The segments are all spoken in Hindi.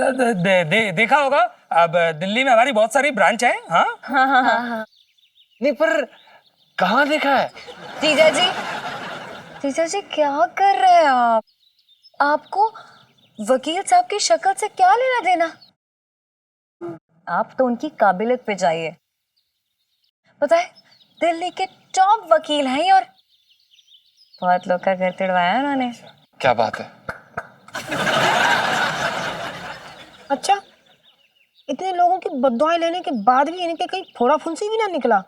देखा होगा। अब दिल्ली में हमारी बहुत सारी ब्रांच है। हाँ हाँ हाँ हाँ हाँ। नहीं, पर कहाँ देखा है? जीजा जी क्या कर रहे हैं आप? आपको वकील साहब की शक्ल से क्या लेना देना? आप तो उनकी काबिलियत पे जाइए। पता है दिल्ली के टॉप वकील हैं और बहुत लोग का घर तुड़वाया उन्होंने। क्या बात है? अच्छा, इतने लोगों की बद्दुआएं लेने के बाद भी इनके कहीं फोड़ा फुंसी भी ना निकला?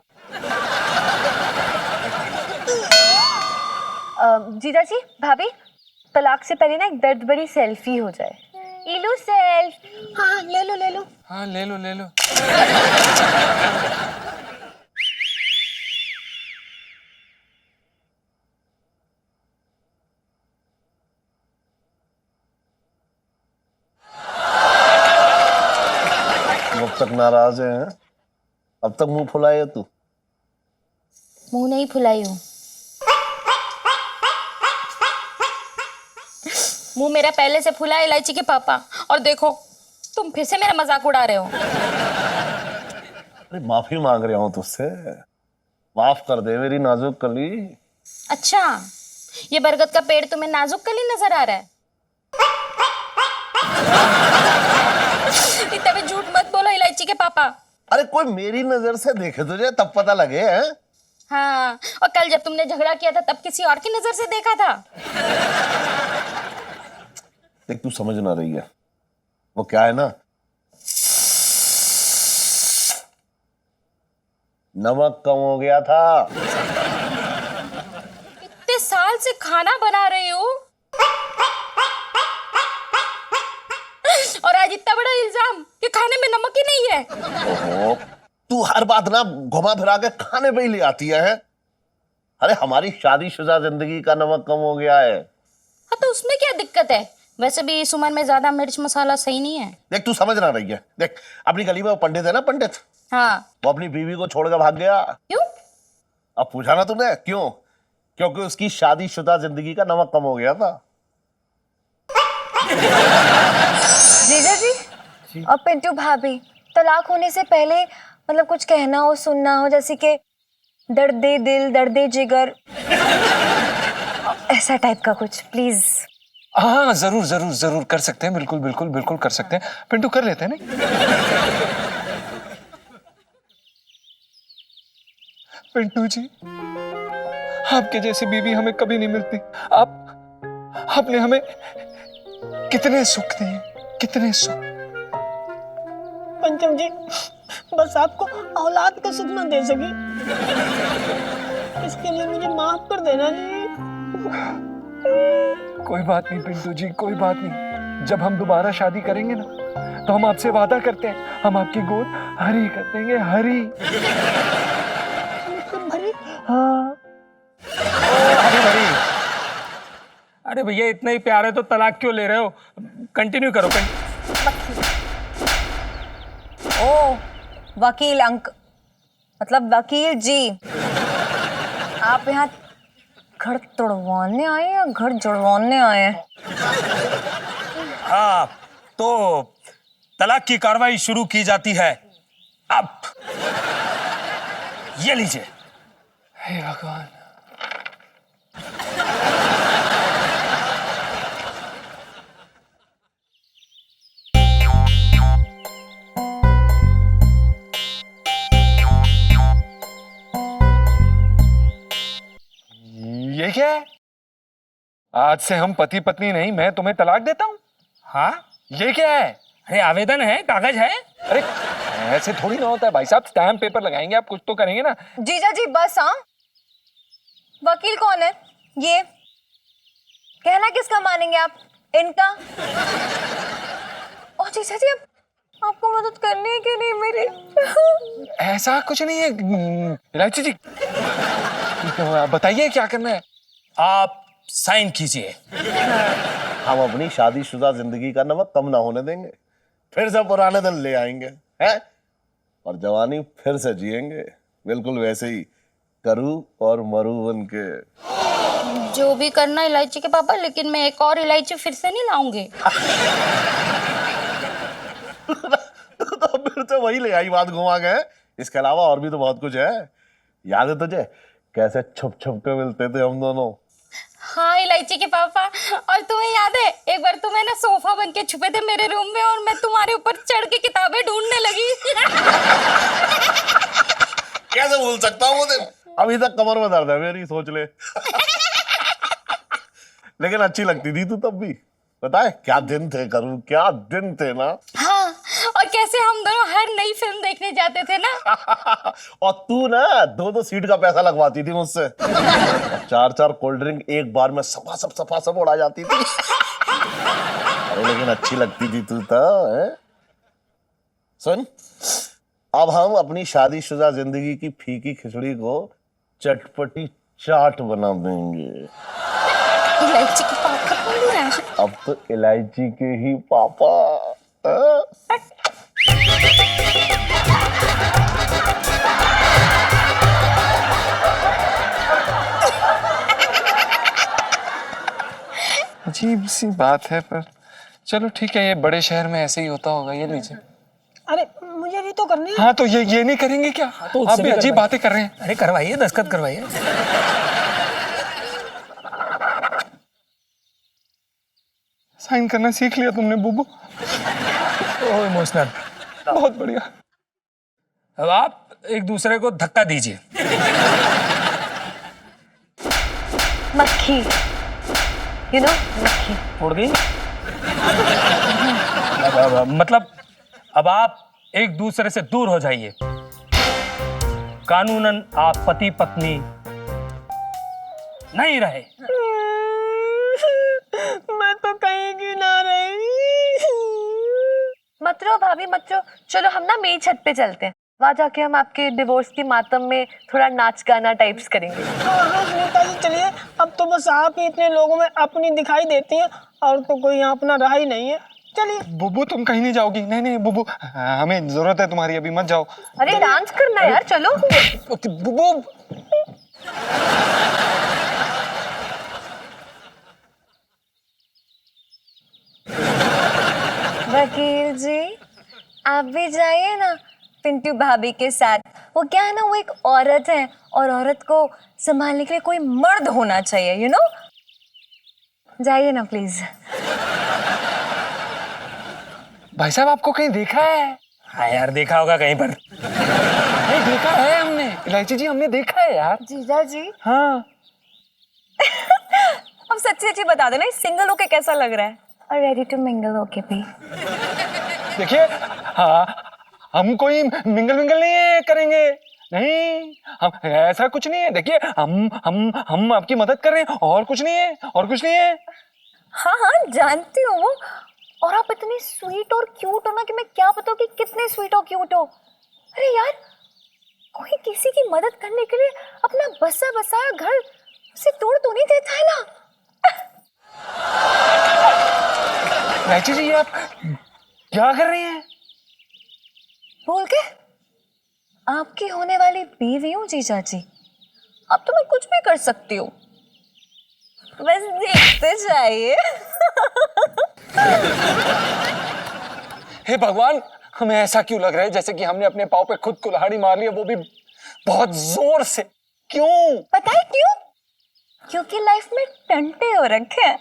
जीजा जी भाभी, तलाक से पहले ना एक दर्द भरी सेल्फी हो जाए। इलू सेल्फ। हाँ ले लो ले लो। हाँ ले लो ले लो। अब तक नाराज है? अब तक मुंह फुलाए तू? मुंह नहीं फुलाई हूँ। मुंह मेरा पहले से फुला है इलायची के पापा। और देखो तुम फिर से मेरा मजाक उड़ा रहे हो। अरे माफी मांग रहा हूँ तुझसे, माफ कर दे मेरी नाजुक कली। अच्छा, ये बरगद का पेड़ तुम्हें नाजुक कली नजर आ रहा है? इतना भी झूठ मत बोलो इलायची के पापा। अरे कोई मेरी नजर से देखे तुझे तब पता लगे हैं? हाँ, और कल जब तुमने झगड़ा किया था तब किसी और की नजर से देखा था। देख तू समझ ना रही है, वो क्या है ना, नमक कम हो गया था। इतने साल से खाना बना रही हूँ और आज इतना बड़ा इल्जाम कि खाने में नमक ही नहीं है। ओहो, तू हर बात ना घुमा फिरा के खाने पे ही ले आती है। अरे हमारी शादीशुदा जिंदगी का नमक कम हो गया है। हाँ तो उसमें क्या दिक्कत है? वैसे भी इस उम्र में ज्यादा मिर्च मसाला सही नहीं है। देख तू समझ ना रही है, देख अपनी गली में वो पंडित है ना, पंडित, हाँ। वो अपनी बीवी को छोड़कर भाग गया। क्यों? अब पूछा ना तूने क्यों? क्योंकि उसकी शादीशुदा जिंदगी का नमक कम हो गया था। जीजा जी और पिंटू भाभी, तलाक होने से पहले मतलब कुछ कहना हो सुनना हो, जैसे कि दर्द दे दिल दर्द दे जिगर, ऐसा टाइप का कुछ प्लीज। हाँ जरूर जरूर जरूर कर सकते हैं, बिल्कुल बिल्कुल बिल्कुल कर सकते हैं। पिंटू कर लेते हैं ना? पिंटू जी, आपके जैसी बीवी हमें कभी नहीं मिलती। आपने हमें कितने सुख दिए, कितने सुख। पंचम जी, बस आपको औलाद का सुख न दे सकी, इसके लिए मुझे माफ कर देना जी। कोई बात नहीं पिंटू जी, कोई बात नहीं। जब हम दोबारा शादी करेंगे ना, तो हम आपसे वादा करते हैं, हम आपकी गोद हरी कर देंगे, हरी। भरी? हाँ हरी भरी। अरे भैया इतना ही प्यार है तो तलाक क्यों ले रहे हो? कंटिन्यू करो। ओ वकील अंक, मतलब वकील जी, आप यहाँ घर तोड़वाने आए या घर जुड़वाने आए हैं? हाँ तो तलाक की कार्रवाई शुरू की जाती है अब। ये लीजिए। हे भगवान। ये क्या है? आज से हम पति पत्नी नहीं, मैं तुम्हें तलाक देता हूँ। हाँ ये क्या है? अरे आवेदन है, कागज है। अरे ऐसे थोड़ी ना होता है भाई साहब, स्टैम्प पेपर लगाएंगे, आप कुछ तो करेंगे ना। जीजा जी बस। हाँ, वकील कौन है ये? कहना किसका मानेंगे आप? इनका? और जीजा जी अब आपको मदद करनी है कि नहीं मेरी? ऐसा कुछ नहीं है इलायची जी। तो बताइए क्या करना है। आप साइन कीजिए। हम अपनी शादीशुदा जिंदगी का नमक कम ना होने देंगे, फिर से पुराने दिन ले आएंगे हैं, और जवानी फिर से जिएंगे बिल्कुल वैसे ही, करू और मरू बन के। जो भी करना इलायची के पापा, लेकिन मैं एक और इलायची फिर से नहीं लाऊंगी। तो फिर से वही ले आई बात घुमा के। इसके अलावा और भी तो बहुत कुछ है। याद है तुझे कैसे छुप छुप के मिलते थे हम दोनों? हाँ इलायची के पापा, और तुम्हें याद है एक बार तुम्हें ना सोफा बन के छुपे थे मेरे रूम में और मैं तुम्हारे ऊपर चढ़ के किताबें ढूंढने लगी। कैसे भूल सकता हूँ वो दिन? अभी तक कमर में दर्द है मेरी, सोच ले। लेकिन अच्छी लगती थी तू तब भी। पता है क्या दिन थे करूँ, क्या दिन थे ना। हाँ, और कैसे हम दोनों हर नई फिल्म देखने जाते थे ना। और तू ना 2-2 सीट का पैसा लगवाती थी मुझसे। 4-4 कोल्ड ड्रिंक एक बार में सफा सब उड़ा जाती थी। अरे लेकिन अच्छी लगती थी तू तो, हैं? सुन, अब हम अपनी शादीशुदा जिंदगी की फीकी खिचड़ी को चटपटी चाट बना देंगे। इलायची के पापा कौन बोल रहा है? अब तो इलायची के ही पापा। हाँ? अजीब सी बात है, पर चलो ठीक है, ये बड़े शहर में ऐसे ही होता होगा। ये लीजिए। अरे मुझे भी तो करनी है। हाँ तो ये नहीं करेंगे क्या? तो आप उससे भी भी अजीब करवाइए। बातें कर रहे हैं। अरे करवाइए, दस्तखत करवाइए। साइन करना सीख लिया तुमने बुबू। ओ इमोशनल। बहुत बढ़िया। अब आप एक दूसरे को धक्का दीजिए। मक्खी, यू नो, मक्खी। उड़ गई। मतलब अब आप एक दूसरे से दूर हो जाइए। कानूनन आप पति पत्नी नहीं रहे। मैं तो कहीं की ना रही। मत रहो भाभी, मत रहो। चलो हम ना मेरी छत पे चलते हैं, वहां जाके हम आपके डिवोर्स की मातम में थोड़ा नाच गाना टाइप्स करेंगे। हाँ सुनीता जी चलिए, अब तो बस आप ही इतने लोगों में अपनी दिखाई देती हैं और तो कोई यहाँ अपना रहा ही नहीं है। चलिए। बुबू तुम कहीं नहीं जाओगी। नहीं नहीं बुबू, हमें जरूरत है तुम्हारी, अभी मत जाओ। अरे डांस करना है यार, चलो। बुबू वकील जी आप भी जाइए ना पिंटू भाभी के साथ। वो क्या है ना, वो एक औरत है और औरत को संभालने के लिए कोई मर्द होना चाहिए, यू नो। जाइए ना प्लीज। भाई साहब आपको कहीं देखा है? हाँ यार, देखा होगा कहीं पर। नहीं देखा है हमने, इलायची जी हमने देखा है यार। जीजा जी हाँ अब सच्ची सच्ची बता देना, सिंगल होके कैसा लग रहा है? और रेडी टू मिंगल होके भी। देखिए, हाँ हम कोई मिंगल नहीं करेंगे, नहीं हम ऐसा कुछ नहीं है। देखिए हम आपकी मदद कर रहे हैं, और कुछ नहीं है, और कुछ नहीं है। हाँ हाँ जानती हूँ वो, और आप इतनी स्वीट और क्यूट हो ना कि मैं क्या बताऊँ कि कितने स्वीट और क्यूट हो। अरे यार, कोई किसी की मदद करने के लिए अपना बसा बसाया घर उसे तोड़ तो नहीं देता है ना। इलायची जी आप क्या कर रही हैं? बोल के आपकी होने वाली बीवी हूँ जीजा जी, अब तो मैं कुछ भी कर सकती हूँ, बस देखते जाइए। हे भगवान, हमें ऐसा क्यों लग रहा है जैसे कि हमने अपने पाँव पे खुद कुल्हाड़ी मार ली, वो भी बहुत जोर से। क्यों? पता है क्यों? क्योंकि लाइफ में टंटे हो रखे हैं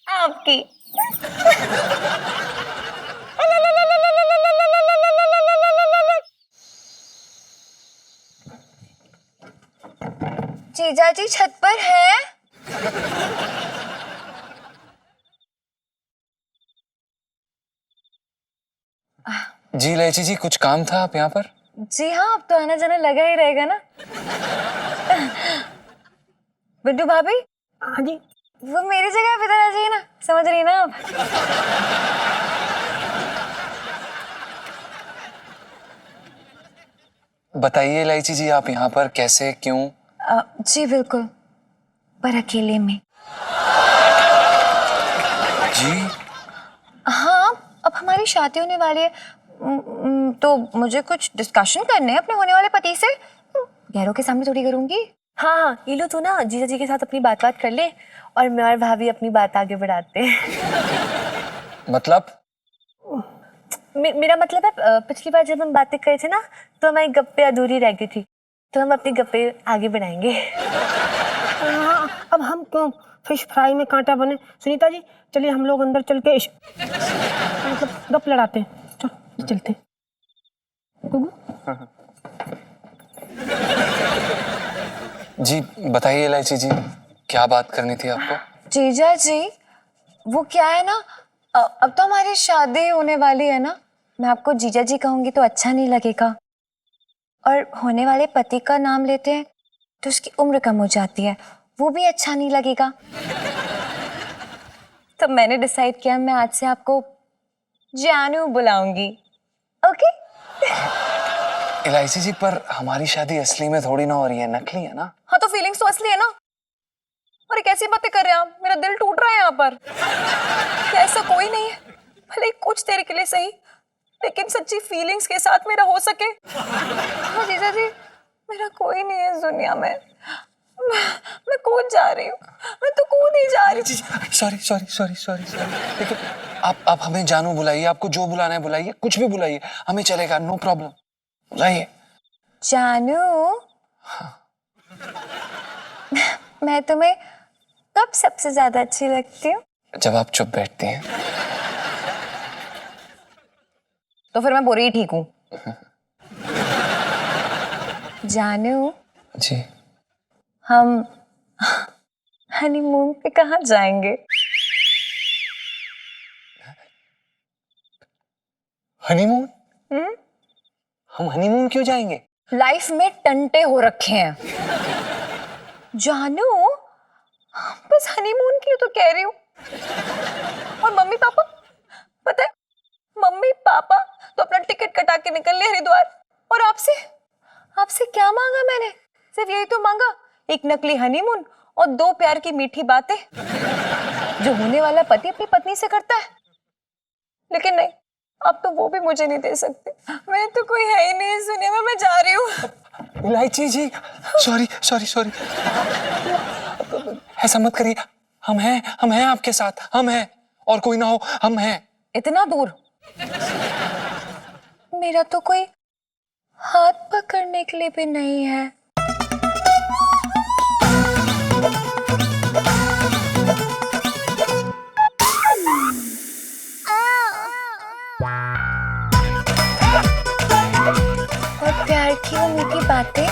आपकी। जीजा जी छत पर है? जी इलायची जी कुछ काम था आप यहाँ पर? जी हाँ, अब तो आना जाना लगा ही रहेगा ना। बिट्टू भाभी, हाँ जी। वो मेरी जगह पे इधर आ जाइए ना, समझ रही है ना आप? बताइए इलायची जी, आप यहाँ पर कैसे, क्यों? जी बिल्कुल, पर अकेले में। जी हाँ, अब हमारी शादी होने वाली है, तो मुझे कुछ डिस्कशन करने हैं अपने होने वाले पति से। गैरों के सामने थोड़ी करूंगी। हाँ हाँ, ये लो, तू ना जीजा जी के साथ अपनी बात कर ले और मैं और भाभी अपनी बात आगे बढ़ाते हैं। मतलब? मेरा मतलब है पिछली बार जब हम बातें करे थे ना तो हमारी गप्पे अधूरी रह गई थी, तो हम अपनी गप्पे आगे बढ़ाएंगे। हाँ, अब हम क्यों फिश फ्राई में कांटा बने। सुनीता जी चलिए हम लोग अंदर चल के मतलब गप लड़ाते हैं। चल चलते हैं। गुगु? जी बताइए इलायची जी, क्या बात करनी थी आपको? जीजा जी वो क्या है ना, अब तो हमारी शादी होने वाली है ना, मैं आपको जीजा जी कहूंगी तो अच्छा नहीं लगेगा, और होने वाले पति का नाम लेते हैं तो उसकी उम्र कम हो जाती है, वो भी अच्छा नहीं लगेगा। तो मैंने डिसाइड किया मैं आज से आपको जानू बुलाऊंगी। ओके? इलायची जी पर हमारी शादी असली में थोड़ी ना हो रही है, नकली है ना? हाँ तो फीलिंग्स तो असली है ना। और कैसी बातें कर रहे हैं आप, मेरा दिल टूट रहा है यहाँ पर। क्या ऐसा कोई नहीं है, भले ही कुछ देर के लिए सही, लेकिन सच्ची फीलिंग्स के साथ मेरा हो सके। हाँ जीजा जी, मेरा कोई नहीं है इस दुनिया में। मैं कूद जा रही हूँ, मैं तो कूद ही जा रही हूँ। Sorry sorry sorry sorry sorry, लेकिन आप हमें जानू बुलाइए, आपको जो बुलाना है बुलाइए, कुछ भी बुलाइए, हमें चलेगा, नो प्रॉब्लम, बुलाइए। जानू, मैं तुम्हें कब सबसे ज्यादा अच्छी लगती हूँ? जब आप चुप बैठती हैं। तो फिर मैं बुरी ही ठीक हूँ। जानू, जी हम हनीमून पे कहाँ जाएंगे? हनीमून? हम हनीमून क्यों जाएंगे? लाइफ में टंटे हो रखे हैं जानू, बस हनीमून के लिए तो कह रही हूँ। और मम्मी पापा, पता है मम्मी पापा तो अपना टिकट कटा के निकल ले हरिद्वार, और आपसे क्या मांगा मैंने? सिर्फ यही तो मांगा, एक नकली हनीमून और 2 प्यार की मीठी बातें जो होने वाला पति अपनी पत्नी से करता है। लेकिन नहीं, अब तो वो भी मुझे नहीं दे सकते। मैं तो कोई है ही नहीं इस दुनिया में, मैं जा रही हूँ। इलायची जी सॉरी सॉरी सॉरी, ऐसा मत करिए, हम हैं आपके साथ, हम हैं, और कोई ना हो, हम हैं। इतना दूर? मेरा तो कोई हाथ पकड़ने के लिए भी नहीं है। और प्यार की वो मीठी बातें।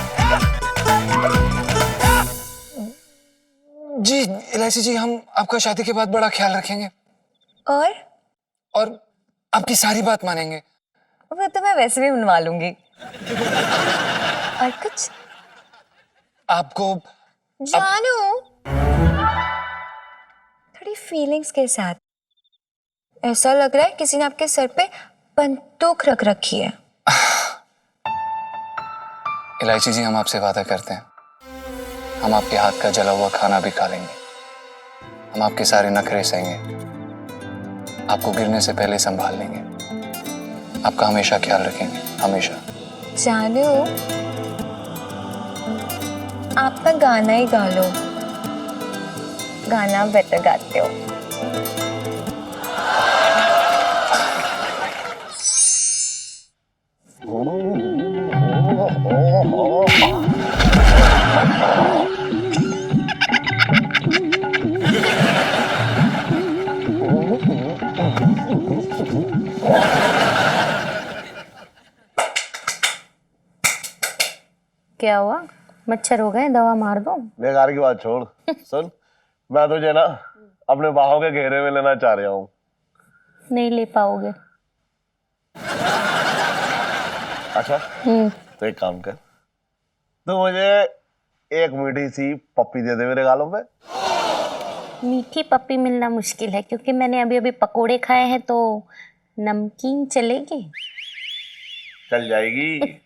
जी इलायची जी, हम आपका शादी के बाद बड़ा ख्याल रखेंगे और आपकी सारी बात मानेंगे। वो तो मैं वैसे भी मनवा लूंगी। और कुछ आपको जानू, थोड़ी फीलिंग्स के साथ। ऐसा लग रहा है किसी ने आपके सर पे बंदूक रख रखी है। इलायची जी, हम आपसे वादा करते हैं, हम आपके हाथ का जला हुआ खाना भी खा लेंगे, हम आपके सारे नखरे सहेंगे, आपको गिरने से पहले संभाल लेंगे, आपका हमेशा ख्याल रखेंगे, हमेशा। जानू, आप ना गाना ही गा लो, गाना बेटर गाते हो। क्या हुआ, मच्छर हो गए, दवा मार दो? बेकार की बात छोड़। सुन, मैं तुझे ना अपने बाहों के घेरे में लेना चाह रहा हूँ। नहीं ले पाओगे। अच्छा, तो एक काम कर, तो मुझे एक मीठी सी पप्पी दे दे मेरे गालों पे। मीठी पप्पी मिलना मुश्किल है, क्योंकि मैंने अभी अभी पकोड़े खाए हैं, तो नमकीन चलेगी? चल जाएगी।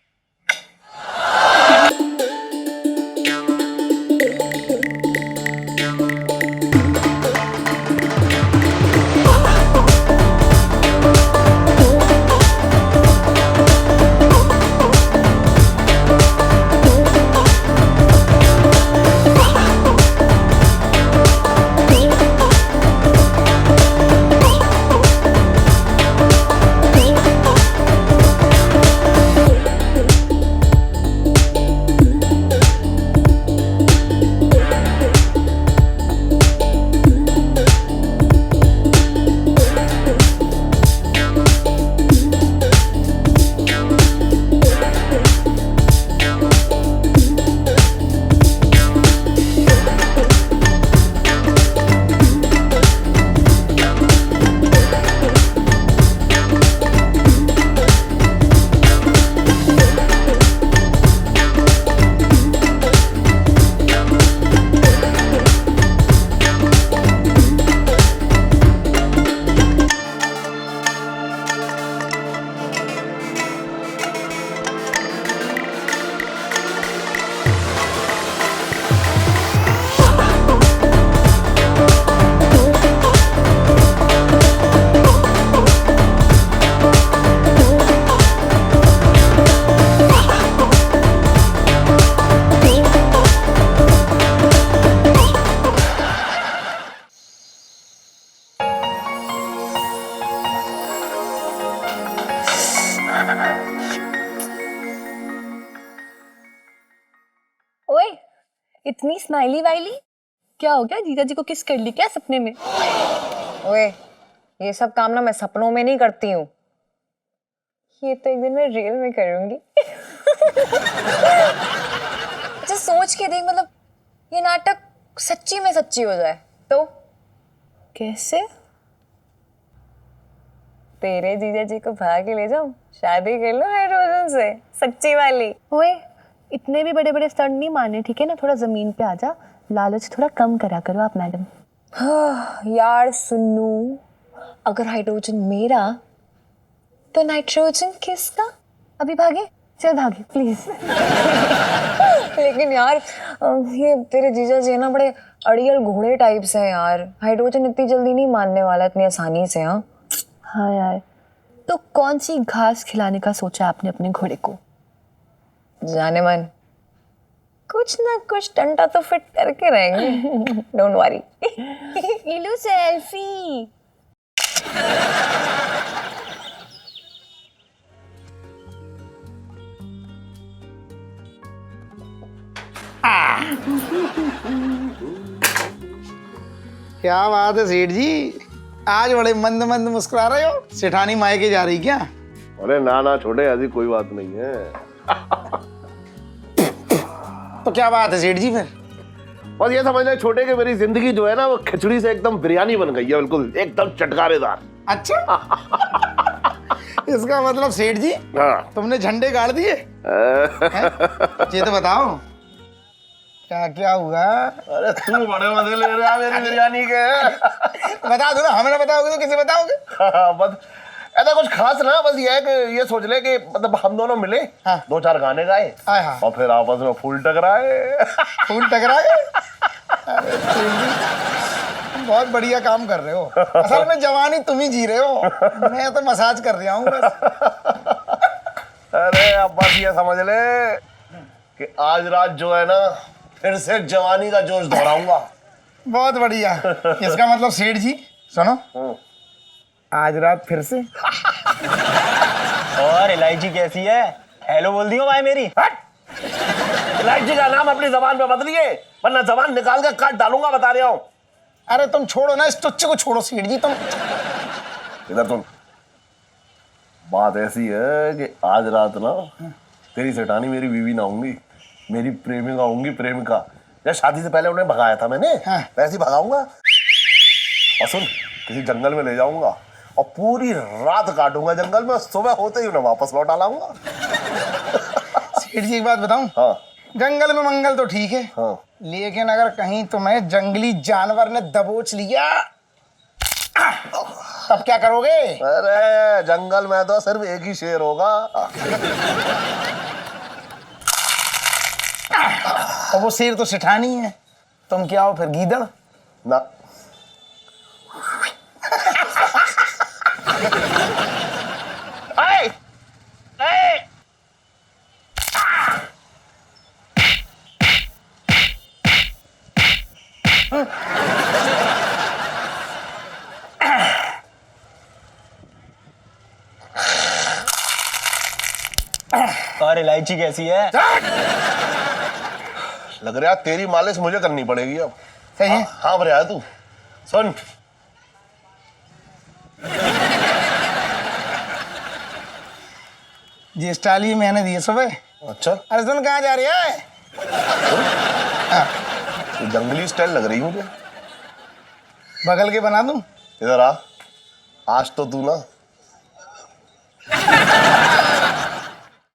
इतनी स्माइली वाइली, क्या हो गया? जीजा जी को किस कर ली क्या सपने में? ओए, ये सब काम ना मैं सपनों में नहीं करती हूँ, ये तो एक दिन मैं रियल में करूंगी। अच्छा सोच के देख, मतलब ये नाटक सच्ची में सच्ची हो जाए तो कैसे? तेरे जीजा जी को भाग के ले जाऊं, शादी कर लो हाइड्रोजन से, सच्ची वाली। ओए, इतने भी बड़े बड़े स्टंट नहीं मारने, ठीक है ना? थोड़ा जमीन पे आ जा, लालच थोड़ा कम करा करो आप मैडम। हाँ, यार सुन्नू, अगर हाइड्रोजन मेरा तो नाइट्रोजन किसका? अभी भागे, चल भागे प्लीज। लेकिन यार ये तेरे जीजा जी ना बड़े अड़ियल घोड़े टाइप से हैं यार, हाइड्रोजन इतनी जल्दी नहीं मानने वाला इतनी आसानी से। हाँ हाँ यार, तो कौन सी घास खिलाने का सोचा आपने अपने घोड़े को? जाने मन, कुछ ना कुछ टंटा तो फिट करके रहेंगे। Don't worry. इलू सेल्फी। क्या बात है सेठ जी, आज बड़े मंद मंद मुस्कुरा रहे हो। सेठानी मायके जा रही क्या? अरे ना ना छोटे, ऐसी कोई बात नहीं है। तो क्या बात है सेठ जी फिर? बस ये समझ ले छोटे कि मेरी जिंदगी जो है ना वो खिचड़ी से एकदम बिरयानी बन गई है, बिल्कुल एकदम चटकारेदार। अच्छा। इसका मतलब सेठ जी हाँ। तुमने झंडे गाड़ दिए? ये तो बताओ क्या क्या हुआ? अरे तू बड़े मजे ले रहा है मेरी बिरयानी के। बता दो ना, हमें ना बताओगे तो किसे बताओगे? बस ऐसा कुछ खास ना, बस ये है कि ये सोच ले कि मतलब हम दोनों मिले, हाँ। 2-4 गाने गाए आय हाँ। और फिर आपस में फूल टकराए। फूल टकराए? अरे सेठ जी, तुम बहुत बढ़िया काम कर रहे हो। असल में जवानी तुम ही जी रहे हो, मैं तो मसाज कर रहा हूँ बस। अरे अब बस ये समझ ले कि आज रात जो है ना फिर से जवानी का जोश दोहराऊंगा। बहुत बढ़िया। इसका मतलब सेठ जी सुनो, आज रात फिर से। और इलायची कैसी है? हेलो बोल दियो भाई मेरी। इलायची का नाम अपनी जबान पे मत लिए, वरना जबान निकाल कर काट डालूंगा, बता रहा हूँ। अरे तुम छोड़ो ना इस टुच्चे को, छोड़ो सेठ जी तुम। इधर सुन, बात ऐसी है कि आज रात ना तेरी सेठानी मेरी बीवी ना होंगी, मेरी प्रेमिका होंगी, प्रेमिका। जैसे शादी से पहले उन्हें भगाया था मैंने, हाँ। वैसे ही भगाऊंगा। और सुन, किसी जंगल में ले जाऊंगा और पूरी रात काटूंगा जंगल में, सुबह होते ही उन्हें वापस लौटा लाऊंगा। सेठ जी एक बात बताऊं? हाँ जंगल में मंगल तो ठीक है, हाँ। लेकिन अगर कहीं तुम्हें जंगली जानवर ने दबोच लिया तब क्या करोगे? अरे जंगल में तो सिर्फ एक ही शेर होगा। और वो शेर तो सेठानी है, तुम क्या हो फिर, गीदड़? ना ऐ! ऐ! और इलायची कैसी है? लग रहा है तेरी मालिश मुझे करनी पड़ेगी अब। सही है। हाँ भैया तू सुन, जी स्टाइल ही मैंने दिए सुबह। अच्छा अरे सुन, कहाँ जा रही है? ये जंगली स्टाइल लग रही मुझे। बगल के बना दूं? इधर आ, आज तो तू ना